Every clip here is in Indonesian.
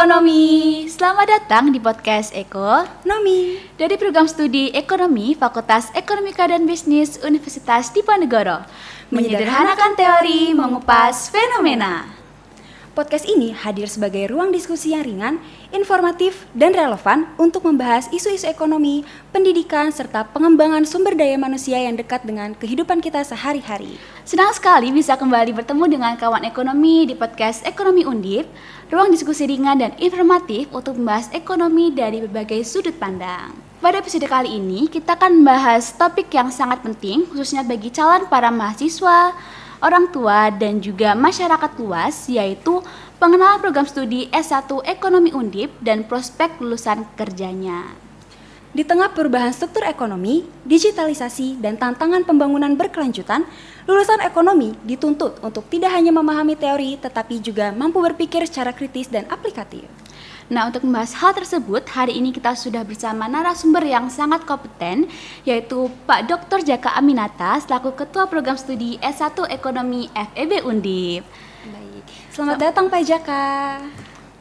Ekonomi. Selamat datang di podcast Nomi dari program studi Ekonomi Fakultas Ekonomika dan Bisnis Universitas Diponegoro. Menyederhanakan teori, mengupas fenomena. Podcast ini hadir sebagai ruang diskusi yang ringan, informatif, dan relevan untuk membahas isu-isu ekonomi, pendidikan, serta pengembangan sumber daya manusia yang dekat dengan kehidupan kita sehari-hari. Senang sekali bisa kembali bertemu dengan kawan ekonomi di podcast Ekonomi Undip, ruang diskusi ringan dan informatif untuk membahas ekonomi dari berbagai sudut pandang. Pada episode kali ini, kita akan membahas topik yang sangat penting, khususnya bagi calon para mahasiswa, orang tua, dan juga masyarakat luas, yaitu pengenalan program studi S1 Ekonomi Undip dan prospek lulusan kerjanya. Di tengah perubahan struktur ekonomi, digitalisasi, dan tantangan pembangunan berkelanjutan, lulusan ekonomi dituntut untuk tidak hanya memahami teori, tetapi juga mampu berpikir secara kritis dan aplikatif. Nah, untuk membahas hal tersebut, hari ini kita sudah bersama narasumber yang sangat kompeten, yaitu Pak Dr. Jaka Aminata, selaku Ketua Program Studi S1 Ekonomi FEB Undip. Baik, selamat datang Pak Jaka.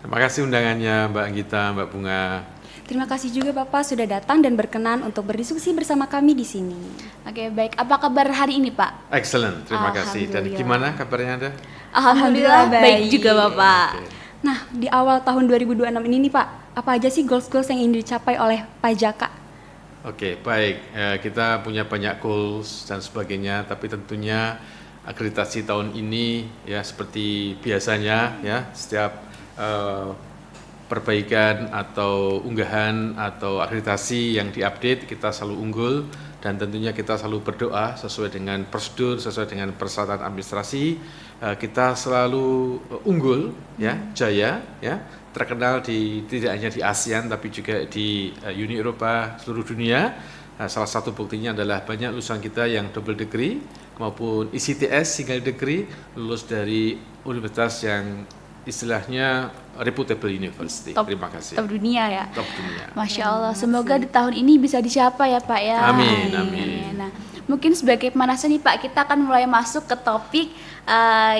Terima kasih undangannya Mbak Gita, Mbak Bunga. Terima kasih juga Bapak sudah datang dan berkenan untuk berdiskusi bersama kami di sini. Oke, baik. Apa kabar hari ini, Pak? Excellent, terima kasih. Dan gimana kabarnya Anda? Alhamdulillah baik juga, Bapak. Okay. Nah, di awal tahun 2026 ini nih Pak, apa aja sih goals-goals yang ingin dicapai oleh Pak Jaka? Oke, baik. Kita punya banyak goals dan sebagainya, tapi tentunya akreditasi tahun ini ya seperti biasanya ya setiap perbaikan atau unggahan atau akreditasi yang diupdate kita selalu unggul, dan tentunya kita selalu berdoa sesuai dengan prosedur, sesuai dengan persyaratan administrasi. Kita selalu unggul ya, jaya ya, terkenal tidak hanya di ASEAN tapi juga di Uni Eropa, seluruh dunia. Salah satu buktinya adalah banyak lulusan kita yang double degree maupun ICTS single degree lulus dari universitas yang istilahnya reputable university. Terima kasih. Top dunia ya. Top dunia. Masya Allah. Semoga di tahun ini bisa dicapai ya Pak ya. Amin, amin. Nah, mungkin sebagai pemanasan nih Pak, kita akan mulai masuk ke topik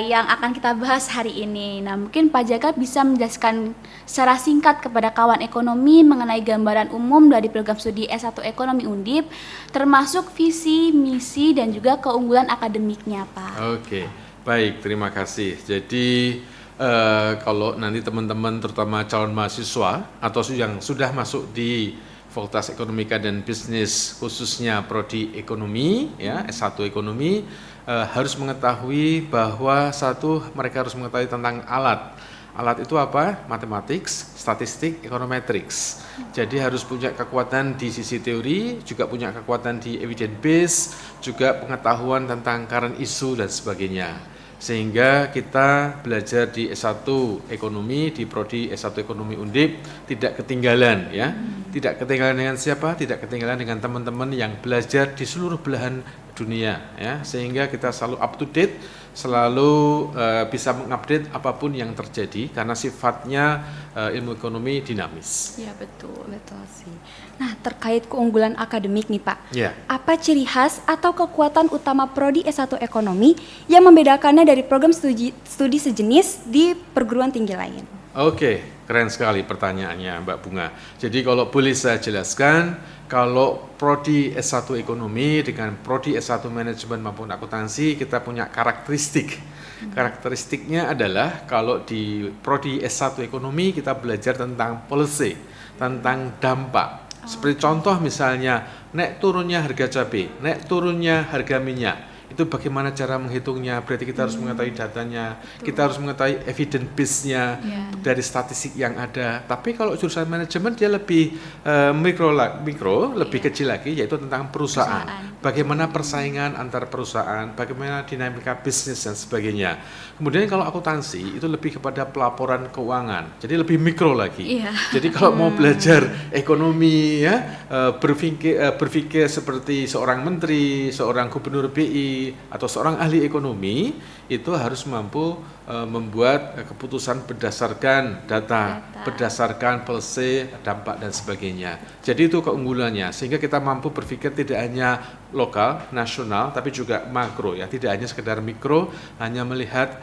yang akan kita bahas hari ini. Nah, mungkin Pak Jaka bisa menjelaskan secara singkat kepada kawan ekonomi mengenai gambaran umum dari program studi S1 Ekonomi Undip, termasuk visi, misi, dan juga keunggulan akademiknya Pak. Oke, baik, terima kasih. Jadi kalau nanti teman-teman terutama calon mahasiswa atau yang sudah masuk di Fakultas Ekonomika dan Bisnis khususnya prodi ekonomi ya S1 ekonomi harus mengetahui bahwa mereka harus mengetahui tentang alat. Alat itu apa? Mathematics, statistik, econometrics. Jadi harus punya kekuatan di sisi teori, juga punya kekuatan di evidence base, juga pengetahuan tentang current issue dan sebagainya. Sehingga kita belajar di S1 Ekonomi, di Prodi S1 Ekonomi Undip tidak ketinggalan ya. Tidak ketinggalan dengan siapa? Tidak ketinggalan dengan teman-teman yang belajar di seluruh belahan dunia ya. Sehingga kita selalu up to date, selalu bisa mengupdate apapun yang terjadi karena sifatnya ilmu ekonomi dinamis. Ya, betul sih. Nah, terkait keunggulan akademik nih Pak, Ya. apa ciri khas atau kekuatan utama Prodi S1 Ekonomi yang membedakannya dari program studi sejenis di perguruan tinggi lain? Oke, keren sekali pertanyaannya Mbak Bunga. Jadi kalau boleh saya jelaskan, kalau Prodi S1 Ekonomi dengan Prodi S1 Manajemen maupun Akuntansi kita punya karakteristik. Karakteristiknya adalah kalau di Prodi S1 Ekonomi kita belajar tentang policy, tentang dampak. Seperti contoh misalnya, naik turunnya harga cabai, naik turunnya harga minyak. Itu bagaimana cara menghitungnya, berarti kita harus mengetahui datanya, kita harus mengetahui evidence base-nya dari statistik yang ada. Tapi kalau jurusan manajemen dia lebih mikro, lebih kecil lagi, yaitu tentang perusahaan. Bagaimana persaingan antar perusahaan, bagaimana dinamika bisnis dan sebagainya. Kemudian kalau akuntansi itu lebih kepada pelaporan keuangan, jadi lebih mikro lagi. Jadi kalau mau belajar ekonomi ya, berpikir seperti seorang menteri, seorang gubernur BI, atau seorang ahli ekonomi itu harus mampu membuat keputusan berdasarkan data, berdasarkan policy, dampak dan sebagainya. Jadi itu keunggulannya, sehingga kita mampu berpikir tidak hanya lokal, nasional, tapi juga makro ya, tidak hanya sekedar mikro, hanya melihat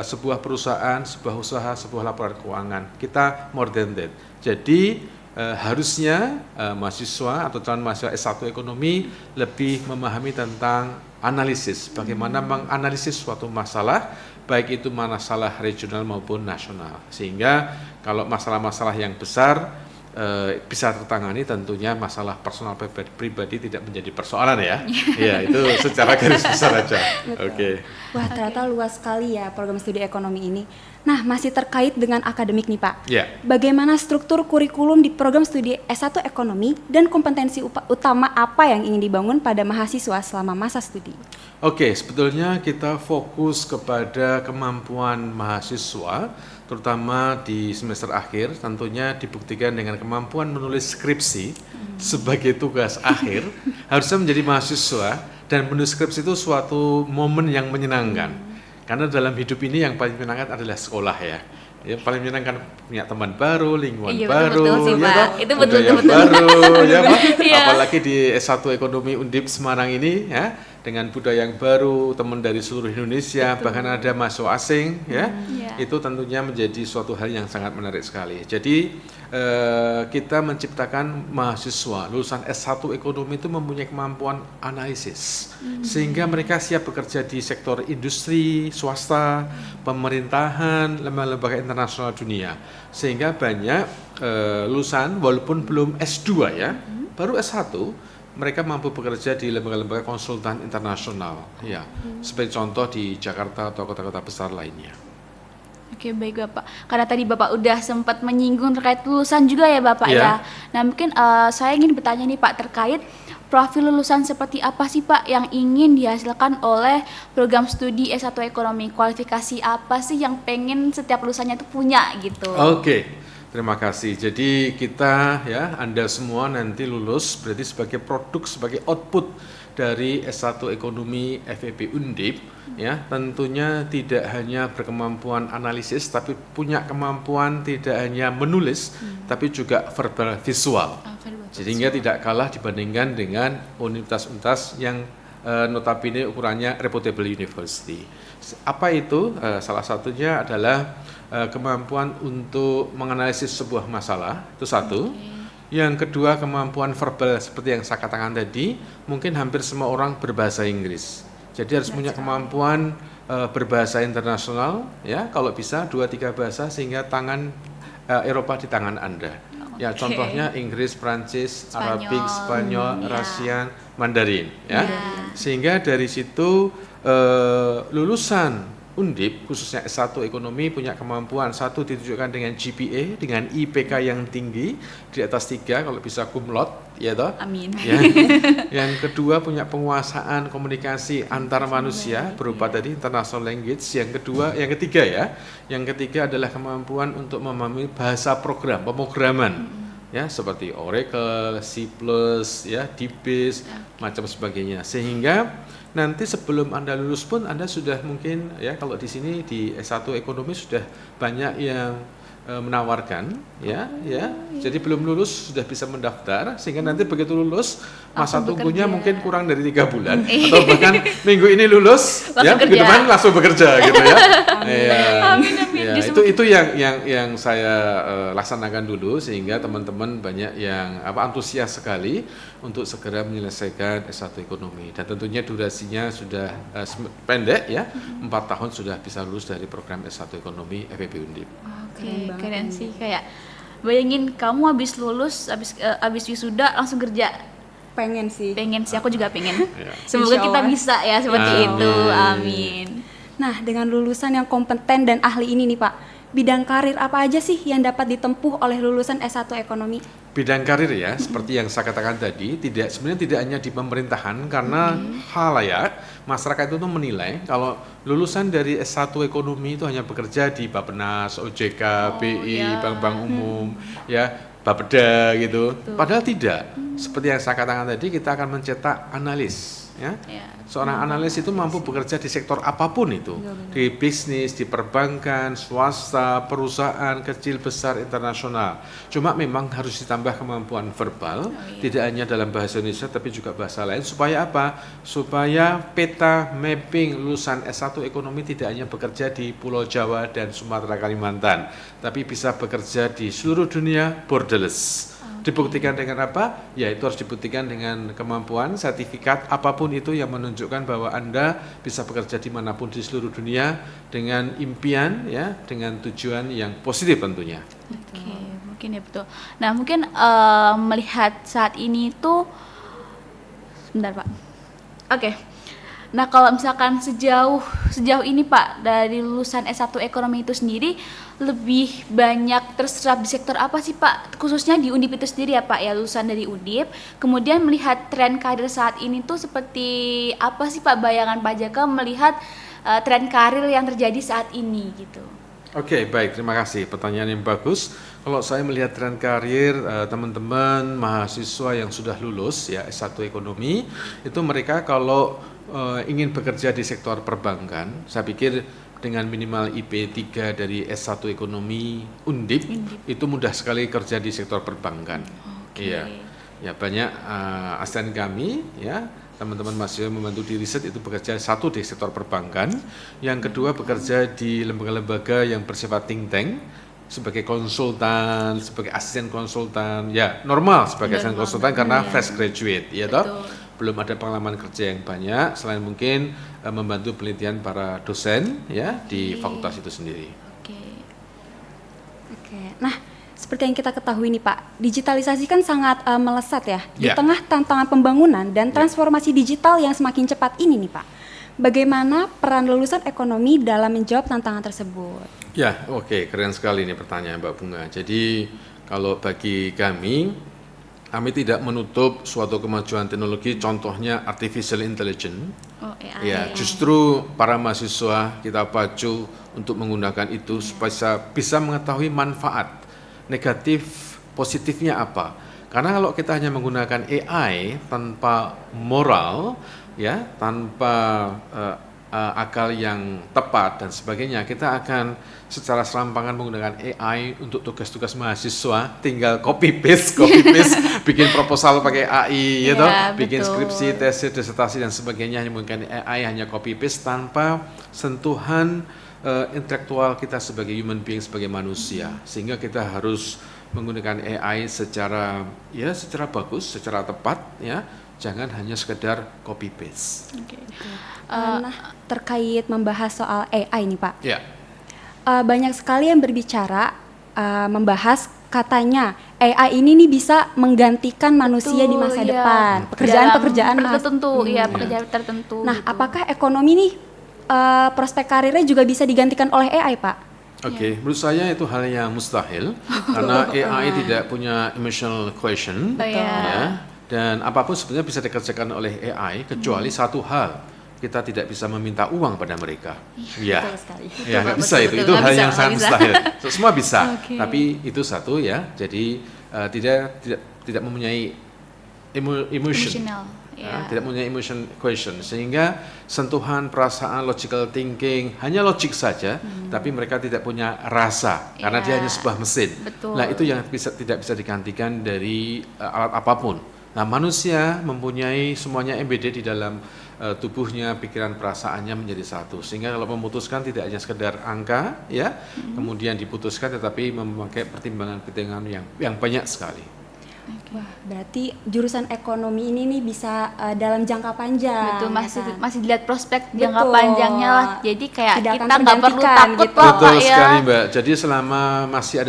sebuah perusahaan, sebuah usaha, sebuah laporan keuangan. Kita more than that. Jadi harusnya mahasiswa atau calon mahasiswa S1 ekonomi lebih memahami tentang analisis, bagaimana menganalisis suatu masalah, baik itu masalah regional maupun nasional. Sehingga kalau masalah-masalah yang besar bisa tertangani, tentunya masalah personal pribadi tidak menjadi persoalan ya. Ya, itu secara garis besar aja. Oke. Wah, ternyata luas sekali ya program studi ekonomi ini. Nah, masih terkait dengan akademik nih Pak. Ya. Bagaimana struktur kurikulum di program studi S1 ekonomi dan kompetensi utama apa yang ingin dibangun pada mahasiswa selama masa studi? Oke, sebetulnya kita fokus kepada kemampuan mahasiswa, terutama di semester akhir, tentunya dibuktikan dengan kemampuan menulis skripsi sebagai tugas akhir, harusnya menjadi mahasiswa, dan menulis skripsi itu suatu momen yang menyenangkan. Karena dalam hidup ini yang paling menyenangkan adalah sekolah ya. Ya, paling menyenangkan punya teman baru, lingkungan baru, betul sih, ya Pak. toh, Itu budaya betul. baru, ya Pak. Iya. Apalagi di S1 Ekonomi Undip Semarang ini ya, dengan budaya yang baru, teman dari seluruh Indonesia, bahkan ada mahasiswa asing ya. Itu tentunya menjadi suatu hal yang sangat menarik sekali. Jadi kita menciptakan mahasiswa lulusan S1 Ekonomi itu mempunyai kemampuan analisis, sehingga mereka siap bekerja di sektor industri, swasta, pemerintahan, lembaga-lembaga internasional dunia. Sehingga banyak lulusan walaupun belum S2 ya, baru S1, mereka mampu bekerja di lembaga-lembaga konsultan internasional, ya, seperti contoh di Jakarta atau kota-kota besar lainnya. Oke, baik Bapak. Karena tadi Bapak udah sempat menyinggung terkait lulusan juga ya Bapak ya. Nah mungkin saya ingin bertanya nih Pak terkait profil lulusan seperti apa sih Pak yang ingin dihasilkan oleh program studi S1 Ekonomi? Kualifikasi apa sih yang pengen setiap lulusannya itu punya gitu? Oke. Terima kasih. Jadi kita ya, Anda semua nanti lulus berarti sebagai produk, sebagai output dari S1 Ekonomi FEB Undip ya, tentunya tidak hanya berkemampuan analisis tapi punya kemampuan tidak hanya menulis tapi juga verbal visual. Sehingga tidak kalah dibandingkan dengan universitas-universitas yang notabene ukurannya reputable university. Apa itu? Salah satunya adalah kemampuan untuk menganalisis sebuah masalah, itu satu. Yang kedua, kemampuan verbal seperti yang saya katakan tadi, mungkin hampir semua orang berbahasa Inggris. Jadi harus punya kemampuan berbahasa internasional, ya, kalau bisa 2-3 bahasa sehingga tangan Eropa di tangan Anda. Ya, contohnya Inggris, Prancis, Arabik, Spanyol, Russian, Mandarin, ya. Sehingga dari situ lulusan Undip, khususnya S1 Ekonomi punya kemampuan, satu ditunjukkan dengan GPA, dengan IPK yang tinggi, di atas 3, kalau bisa cum laude, ya toh? Amin. Ya. Yang kedua punya penguasaan komunikasi antar manusia, berupa tadi international language. Yang ketiga ya, yang ketiga adalah kemampuan untuk memahami bahasa pemrograman. Ya, seperti Oracle, C++, ya, DBase, macam sebagainya. Sehingga nanti sebelum Anda lulus pun Anda sudah mungkin ya, kalau di sini di S1 Ekonomi sudah banyak yang menawarkan ya. Jadi belum lulus sudah bisa mendaftar, sehingga nanti begitu lulus masa tunggunya mungkin kurang dari 3 bulan atau bahkan minggu ini lulus ya, minggu depan langsung bekerja gitu ya. Amin. Ya, itu yang saya laksanakan dulu, sehingga teman-teman banyak yang antusias sekali untuk segera menyelesaikan S1 Ekonomi, dan tentunya durasinya sudah pendek ya, 4 tahun sudah bisa lulus dari program S1 Ekonomi FEB Undip. Oke, keren sih. Kayak bayangin kamu habis lulus, habis wisuda langsung kerja. Pengen sih, aku juga pengen. Semoga kita bisa ya seperti itu. Amin. Nah, dengan lulusan yang kompeten dan ahli ini nih Pak, bidang karir apa aja sih yang dapat ditempuh oleh lulusan S1 Ekonomi? Bidang karir ya, seperti yang saya katakan tadi, sebenarnya tidak hanya di pemerintahan, karena halayak masyarakat itu tuh menilai kalau lulusan dari S1 Ekonomi itu hanya bekerja di Bappenas, OJK, BI, bank-bank umum, ya, Bapeda gitu. Padahal tidak. Seperti yang saya katakan tadi, kita akan mencetak analis, ya. Ya. Seorang analis itu mampu bekerja di sektor apapun itu, di bisnis, di perbankan, swasta, perusahaan kecil, besar, internasional. Cuma memang harus ditambah kemampuan verbal, tidak hanya dalam bahasa Indonesia tapi juga bahasa lain. Supaya apa? Supaya peta mapping lulusan S1 ekonomi tidak hanya bekerja di Pulau Jawa dan Sumatera Kalimantan, tapi bisa bekerja di seluruh dunia borderless. Dibuktikan dengan apa? Ya itu harus dibuktikan dengan kemampuan, sertifikat, apapun itu yang menunjukkan bahwa Anda bisa bekerja dimanapun di seluruh dunia dengan impian, ya, dengan tujuan yang positif tentunya. Oke, mungkin ya betul. Nah, mungkin melihat saat ini tuh, sebentar Pak. Oke. Nah, kalau misalkan sejauh ini Pak, dari lulusan S1 ekonomi itu sendiri lebih banyak terserap di sektor apa sih Pak? Khususnya di Undip itu sendiri ya Pak, ya lulusan dari Undip. Kemudian melihat tren karir saat ini tuh seperti apa sih Pak bayangan Pak Jaka melihat tren karir yang terjadi saat ini gitu? Oke, baik, terima kasih. Pertanyaan yang bagus. Kalau saya melihat tren karir teman-teman mahasiswa yang sudah lulus ya S1 ekonomi, itu mereka kalau ingin bekerja di sektor perbankan, saya pikir dengan minimal IP 3 dari S1 ekonomi Undip itu mudah sekali kerja di sektor perbankan. Iya. Ya banyak asisten kami ya, teman-teman mahasiswa membantu di riset itu bekerja satu di sektor perbankan, yang kedua bekerja di lembaga-lembaga yang bersifat think tank sebagai konsultan, sebagai asisten konsultan, ya normal sebagai asisten konsultan karena fresh graduate, ya toh, belum ada pengalaman kerja yang banyak selain mungkin membantu penelitian para dosen ya di fakultas itu sendiri. Oke. Nah, seperti yang kita ketahui nih Pak, digitalisasi kan sangat melesat ya di tengah tantangan pembangunan dan transformasi digital yang semakin cepat ini nih Pak. Bagaimana peran lulusan ekonomi dalam menjawab tantangan tersebut? Ya, oke, keren sekali ini pertanyaan Mbak Bunga. Jadi kalau bagi kami tidak menutup suatu kemajuan teknologi, contohnya artificial intelligence. AI. Ya, justru para mahasiswa kita pacu untuk menggunakan itu supaya bisa mengetahui manfaat, negatif, positifnya apa. Karena kalau kita hanya menggunakan AI tanpa moral, ya, tanpa akal yang tepat dan sebagainya, kita akan secara serampangan menggunakan AI untuk tugas-tugas mahasiswa, tinggal copy paste, bikin proposal pakai AI, gitu, bikin skripsi, tesis, disertasi dan sebagainya hanya menggunakan AI, hanya copy paste tanpa sentuhan intelektual kita sebagai human being, sebagai manusia, sehingga kita harus menggunakan AI secara bagus, secara tepat, ya. Jangan hanya sekedar copy paste. Nah, terkait membahas soal AI nih Pak. Ya. Banyak sekali yang berbicara membahas katanya AI ini nih bisa menggantikan manusia di masa depan, pekerjaan-pekerjaan tertentu, pekerjaan tertentu. Nah, apakah ekonomi nih prospek karirnya juga bisa digantikan oleh AI Pak? Oke, menurut saya itu hal yang mustahil karena AI tidak punya emotional question, ya. Dan apapun sebenarnya bisa dikerjakan oleh AI kecuali satu hal, kita tidak bisa meminta uang pada mereka. Ya, nggak bisa itu hal yang sangat mustahil. Semua bisa, tapi itu satu ya. Jadi tidak mempunyai emotion, tidak mempunyai emotion question, sehingga sentuhan perasaan, logical thinking hanya logik saja, tapi mereka tidak punya rasa karena dia hanya sebuah mesin. Nah itu yang tidak bisa digantikan dari alat apapun. Nah, manusia mempunyai semuanya embedded di dalam tubuhnya, pikiran, perasaannya menjadi satu. Sehingga kalau memutuskan tidak hanya sekedar angka, ya, kemudian diputuskan, tetapi memakai pertimbangan-pertimbangan yang banyak sekali. Wah, berarti jurusan ekonomi ini nih bisa dalam jangka panjang. Betul, masih dilihat prospek jangka panjangnya lah. Jadi kayak tidak kita nggak perlu takut gitu. lah Pak, Betul sekali Mbak. Jadi selama masih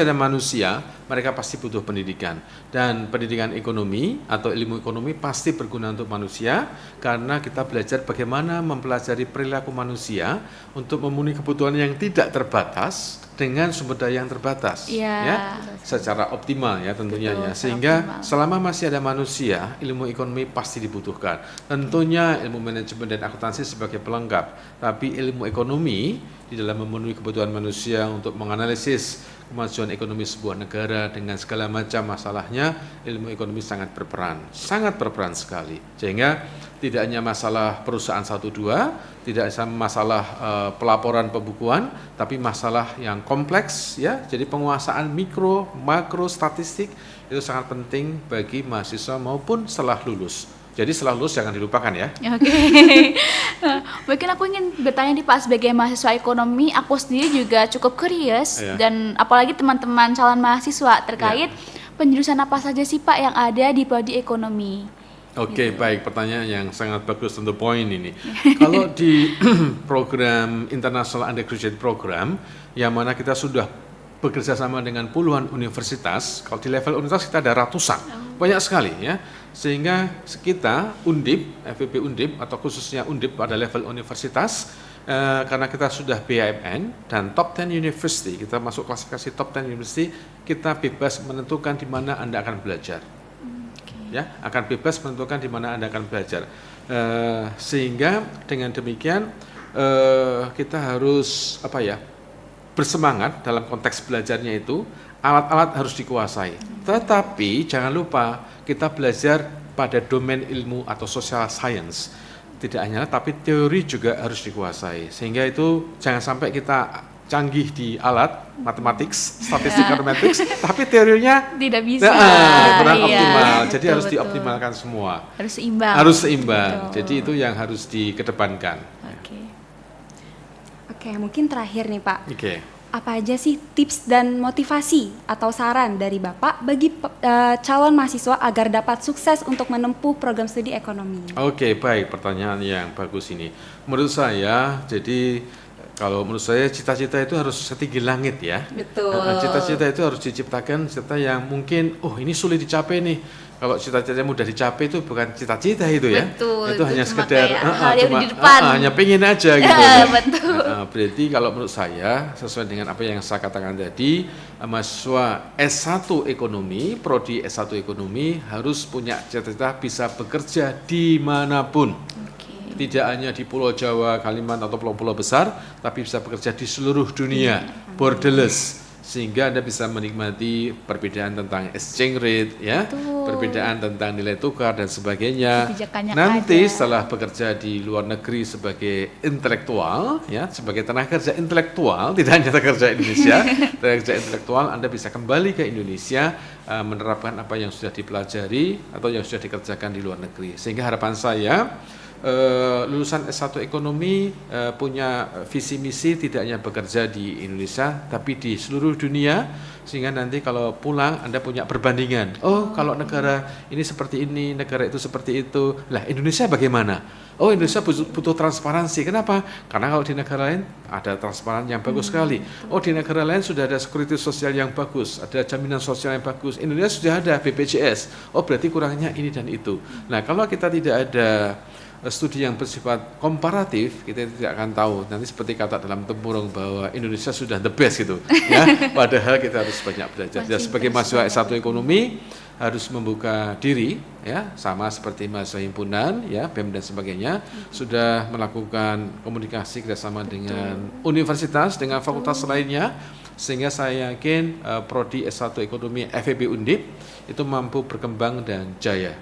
ada manusia, mereka pasti butuh pendidikan. Dan pendidikan ekonomi atau ilmu ekonomi pasti berguna untuk manusia karena kita belajar bagaimana mempelajari perilaku manusia untuk memenuhi kebutuhan yang tidak terbatas dengan sumber daya yang terbatas, ya, secara optimal ya tentunya. Betul, ya. Sehingga selama masih ada manusia, ilmu ekonomi pasti dibutuhkan. Tentunya ilmu manajemen dan akuntansi sebagai pelengkap, tapi ilmu ekonomi di dalam memenuhi kebutuhan manusia untuk menganalisis kemajuan ekonomi sebuah negara dengan segala macam masalahnya, ilmu ekonomi sangat berperan sekali. Sehingga tidak hanya masalah perusahaan 1-2, tidak hanya masalah pelaporan pembukuan, tapi masalah yang kompleks ya. Jadi penguasaan mikro, makro, statistik itu sangat penting bagi mahasiswa maupun setelah lulus. Jadi setelah lulus jangan dilupakan ya. Oke. Mungkin aku ingin bertanya nih Pak, sebagai mahasiswa ekonomi, aku sendiri juga cukup curious dan apalagi teman-teman calon mahasiswa terkait penjurusan apa saja sih Pak yang ada di prodi ekonomi? Oke, baik, pertanyaan yang sangat bagus untuk poin ini. Kalau di program International Undergraduate Program, yang mana kita sudah bekerja sama dengan puluhan universitas, kalau di level universitas kita ada ratusan, banyak sekali ya. Sehingga kita Undip, FEB Undip atau khususnya Undip pada level universitas, karena kita sudah BIMN dan top 10 university, kita masuk klasifikasi top 10 university, kita bebas menentukan di mana Anda akan belajar. Ya, akan bebas menentukan di mana Anda akan belajar. Sehingga dengan demikian kita harus bersemangat dalam konteks belajarnya itu, alat-alat harus dikuasai. Tetapi jangan lupa kita belajar pada domain ilmu atau social science. Tidak hanya, tapi teori juga harus dikuasai. Sehingga itu jangan sampai kita canggih di alat matematik, statistik, mathematics, tapi teorinya tidak bisa. Kurang optimal. Jadi harus dioptimalkan semua. Harus seimbang. Harus seimbang. Jadi itu yang harus dikedepankan. Oke, mungkin terakhir nih Pak. Oke. Apa aja sih tips dan motivasi atau saran dari Bapak bagi calon mahasiswa agar dapat sukses untuk menempuh program studi ekonomi? Oke, baik, pertanyaan yang bagus ini. Menurut saya, kalau menurut saya cita-cita itu harus setinggi langit ya. Betul. Cita-cita itu harus diciptakan cita yang mungkin, ini sulit dicapai nih. Kalau cita-cita mudah dicapai itu bukan cita-cita itu ya. Betul, itu hanya sekedar hanya pengen aja gitu. Betul. Berarti kalau menurut saya sesuai dengan apa yang saya katakan tadi, mahasiswa S1 ekonomi, prodi S1 ekonomi harus punya cita-cita bisa bekerja dimanapun. Tidak hanya di Pulau Jawa, Kalimantan atau pulau-pulau besar, tapi bisa bekerja di seluruh dunia, borderless, sehingga Anda bisa menikmati perbedaan tentang exchange rate, ya, perbedaan tentang nilai tukar dan sebagainya. Nanti setelah bekerja di luar negeri sebagai intelektual, ya, sebagai tenaga kerja intelektual, tidak hanya tenaga kerja Indonesia, tenaga kerja intelektual, Anda bisa kembali ke Indonesia menerapkan apa yang sudah dipelajari atau yang sudah dikerjakan di luar negeri. Sehingga harapan saya, lulusan S1 ekonomi punya visi misi tidak hanya bekerja di Indonesia tapi di seluruh dunia, sehingga nanti kalau pulang Anda punya perbandingan. Kalau negara ini seperti ini, negara itu seperti itu. Lah Indonesia bagaimana? Indonesia butuh transparansi. Kenapa? Karena kalau di negara lain ada transparan yang bagus sekali. Di negara lain sudah ada security sosial yang bagus, ada jaminan sosial yang bagus. Indonesia sudah ada BPJS. Berarti kurangnya ini dan itu. Nah, kalau kita tidak ada studi yang bersifat komparatif, kita tidak akan tahu. Nanti seperti kata dalam tempurung bahwa Indonesia sudah the best gitu, ya. Padahal kita harus banyak belajar. Dan sebagai mahasiswa S1 ekonomi harus membuka diri, ya, sama seperti mahasiswa himpunan, ya, BEM dan sebagainya, sudah melakukan komunikasi kerjasama dengan universitas, dengan fakultas lainnya, sehingga saya yakin prodi S1 ekonomi FEB Undip itu mampu berkembang dan jaya.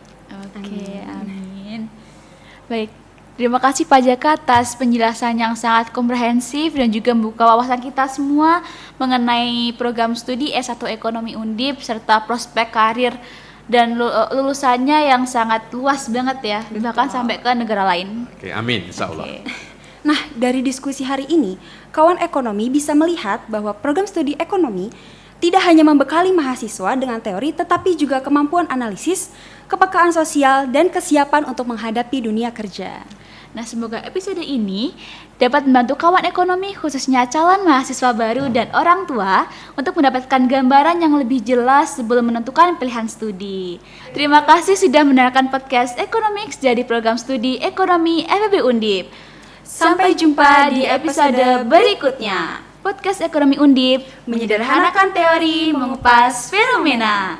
Oke, amin. Baik, terima kasih Pak Jaka atas penjelasan yang sangat komprehensif dan juga membuka wawasan kita semua mengenai program studi S1 Ekonomi Undip serta prospek karir dan lulusannya yang sangat luas banget ya, bahkan sampai ke negara lain. Oke, amin, insya Allah. Nah, dari diskusi hari ini, kawan ekonomi bisa melihat bahwa program studi ekonomi tidak hanya membekali mahasiswa dengan teori, tetapi juga kemampuan analisis, kepekaan sosial, dan kesiapan untuk menghadapi dunia kerja. Nah, semoga episode ini dapat membantu kawan ekonomi, khususnya calon mahasiswa baru dan orang tua, untuk mendapatkan gambaran yang lebih jelas sebelum menentukan pilihan studi. Terima kasih sudah mendengarkan podcast Economics dari program studi Ekonomi FEB Undip. Sampai jumpa di episode berikutnya. Podcast Ekonomi Undip menyederhanakan teori, mengupas fenomena.